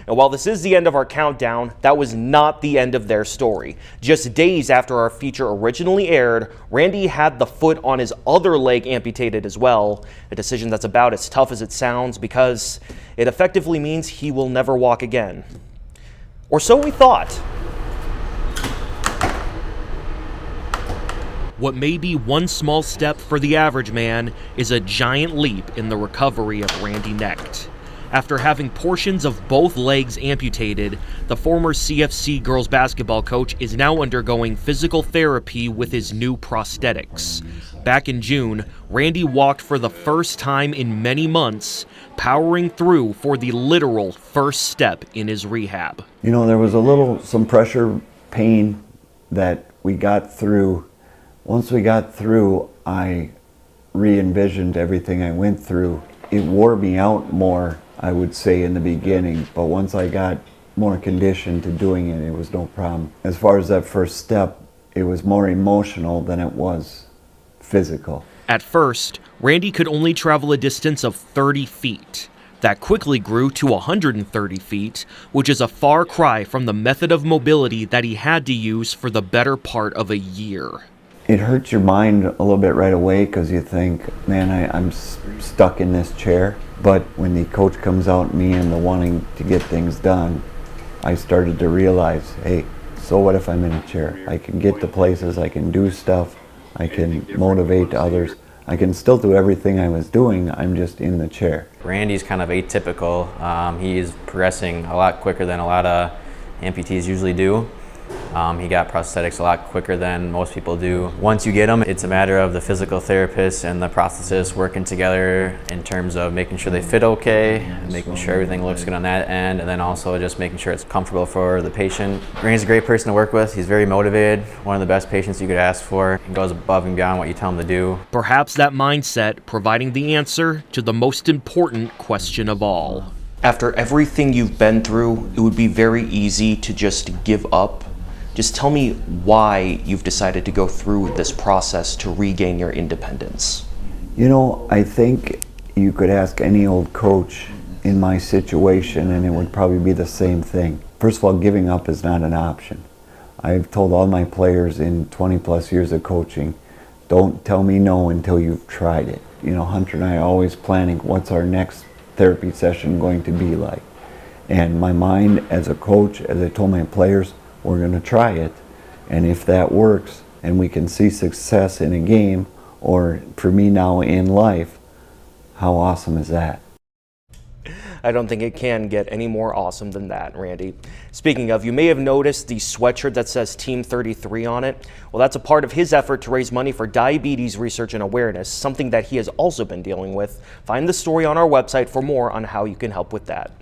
And while this is the end of our countdown, that was not the end of their story. Just days after our feature originally aired, Randy had the foot on his other leg amputated as well, a decision that's about as tough as it sounds because it effectively means he will never walk again. Or so we thought. What may be one small step for the average man is a giant leap in the recovery of Randy Knecht. After having portions of both legs amputated, the former CFC girls basketball coach is now undergoing physical therapy with his new prosthetics. Back in June, Randy walked for the first time in many months, powering through for the literal first step in his rehab. You know, there was some pressure, pain that we got through. Once we got through, I re-envisioned everything I went through. It wore me out more, I would say, in the beginning, but once I got more conditioned to doing it, it was no problem. As far as that first step, it was more emotional than it was physical. At first, Randy could only travel a distance of 30 feet. That quickly grew to 130 feet, which is a far cry from the method of mobility that he had to use for the better part of a year. It hurts your mind a little bit right away because you think, man, I'm stuck in this chair. But when the coach comes out at me and the wanting to get things done, I started to realize, hey, so what if I'm in a chair? I can get to places, I can do stuff, I can motivate others. I can still do everything I was doing, I'm just in the chair. Randy's kind of atypical. He is progressing a lot quicker than a lot of amputees usually do. He got prosthetics a lot quicker than most people do. Once you get them, it's a matter of the physical therapist and the prosthetist working together in terms of making sure they fit okay, making sure everything looks good on that end, and then also just making sure it's comfortable for the patient. Randy's a great person to work with. He's very motivated, one of the best patients you could ask for. He goes above and beyond what you tell him to do. Perhaps that mindset providing the answer to the most important question of all. After everything you've been through, it would be very easy to just give up. Just tell me why you've decided to go through this process to regain your independence. You know, I think you could ask any old coach in my situation and it would probably be the same thing. First of all, giving up is not an option. I've told all my players in 20 plus years of coaching, don't tell me no until you've tried it. You know, Hunter and I are always planning what's our next therapy session going to be like. And my mind as a coach, as I told my players, we're going to try it, and if that works and we can see success in a game or for me now in life, how awesome is that? I don't think it can get any more awesome than that, Randy. Speaking of, you may have noticed the sweatshirt that says Team 33 on it. Well, that's a part of his effort to raise money for diabetes research and awareness, something that he has also been dealing with. Find the story on our website for more on how you can help with that.